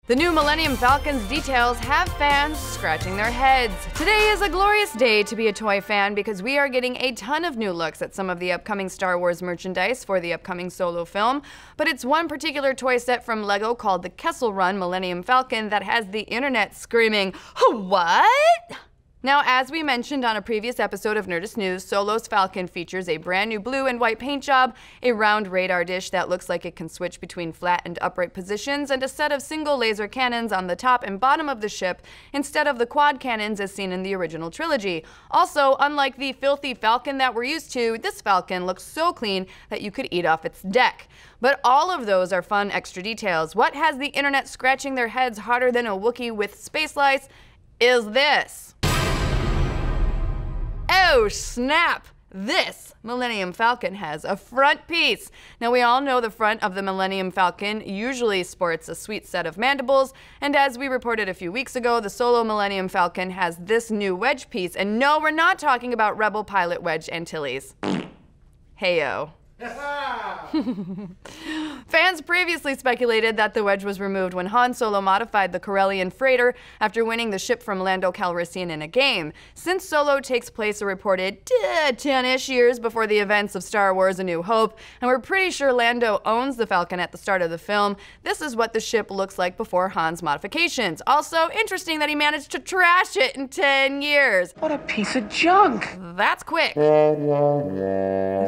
The new Millennium Falcon's details have fans scratching their heads. Today is a glorious day to be a toy fan because we are getting a ton of new looks at some of the upcoming Star Wars merchandise for the upcoming Solo film, but it's one particular toy set from LEGO called the Kessel Run Millennium Falcon that has the internet screaming, "What?" Now, as we mentioned on a previous episode of Nerdist News, Solo's Falcon features a brand new blue and white paint job, a round radar dish that looks like it can switch between flat and upright positions, and a set of single laser cannons on the top and bottom of the ship instead of the quad cannons as seen in the original trilogy. Also, unlike the filthy Falcon that we're used to, this Falcon looks so clean that you could eat off its deck. But all of those are fun extra details. What has the internet scratching their heads harder than a Wookiee with space lice is this. Oh snap! This Millennium Falcon has a front piece. Now we all know the front of the Millennium Falcon usually sports a sweet set of mandibles, and as we reported a few weeks ago, the Solo Millennium Falcon has this new wedge piece, and no, we're not talking about Rebel pilot Wedge Antilles. Heyo. Fans previously speculated that the wedge was removed when Han Solo modified the Corellian freighter after winning the ship from Lando Calrissian in a game. Since Solo takes place a reported 10-ish years before the events of Star Wars A New Hope, and we're pretty sure Lando owns the Falcon at the start of the film, this is what the ship looks like before Han's modifications. Also, interesting that he managed to trash it in 10 years. What a piece of junk! That's quick.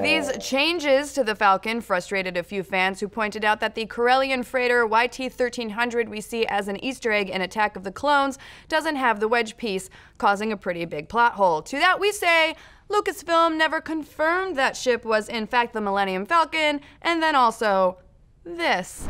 These changes to the Falcon frustrated a few fans who pointed out that the Corellian freighter YT-1300 we see as an Easter egg in Attack of the Clones doesn't have the wedge piece, causing a pretty big plot hole. To that we say, Lucasfilm never confirmed that ship was in fact the Millennium Falcon, and then also this.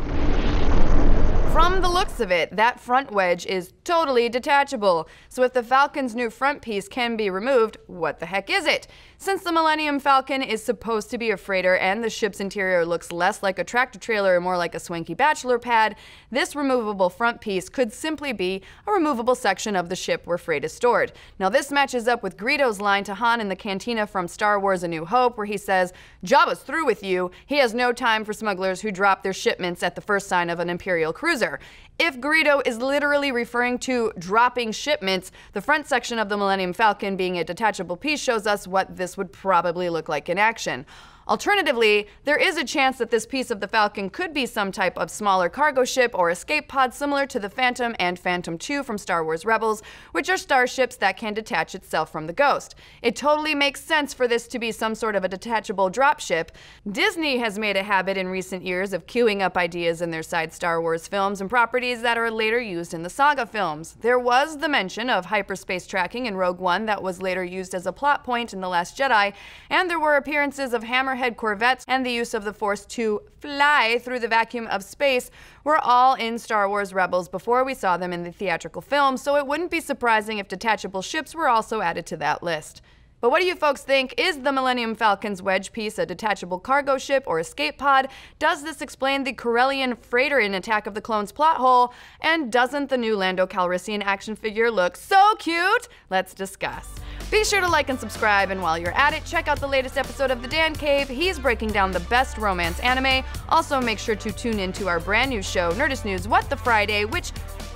From the looks of it, that front wedge is totally detachable. So if the Falcon's new front piece can be removed, what the heck is it? Since the Millennium Falcon is supposed to be a freighter and the ship's interior looks less like a tractor trailer and more like a swanky bachelor pad, this removable front piece could simply be a removable section of the ship where freight is stored. Now this matches up with Greedo's line to Han in the cantina from Star Wars A New Hope, where he says, "Jabba's through with you. He has no time for smugglers who drop their shipments at the first sign of an Imperial cruiser." If Greedo is literally referring to dropping shipments, the front section of the Millennium Falcon being a detachable piece shows us what this would probably look like in action. Alternatively, there is a chance that this piece of the Falcon could be some type of smaller cargo ship or escape pod similar to the Phantom and Phantom II from Star Wars Rebels, which are starships that can detach itself from the Ghost. It totally makes sense for this to be some sort of a detachable dropship. Disney has made a habit in recent years of queuing up ideas in their side Star Wars films and properties that are later used in the saga films. There was the mention of hyperspace tracking in Rogue One that was later used as a plot point in The Last Jedi, and there were appearances of Hammerhead corvettes and the use of the Force to fly through the vacuum of space were all in Star Wars Rebels before we saw them in the theatrical film, so it wouldn't be surprising if detachable ships were also added to that list. But what do you folks think? Is the Millennium Falcon's wedge piece a detachable cargo ship or escape pod? Does this explain the Corellian freighter in Attack of the Clones plot hole? And doesn't the new Lando Calrissian action figure look so cute? Let's discuss. Be sure to like and subscribe, and while you're at it, check out the latest episode of The Dan Cave. He's breaking down the best romance anime. Also, make sure to tune in to our brand new show, Nerdist News What the Friday, which,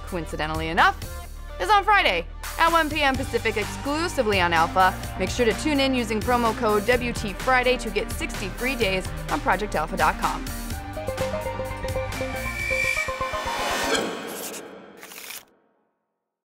coincidentally enough, is on Friday at 1 p.m. Pacific exclusively on Alpha. Make sure to tune in using promo code WTFriday to get 60 free days on ProjectAlpha.com.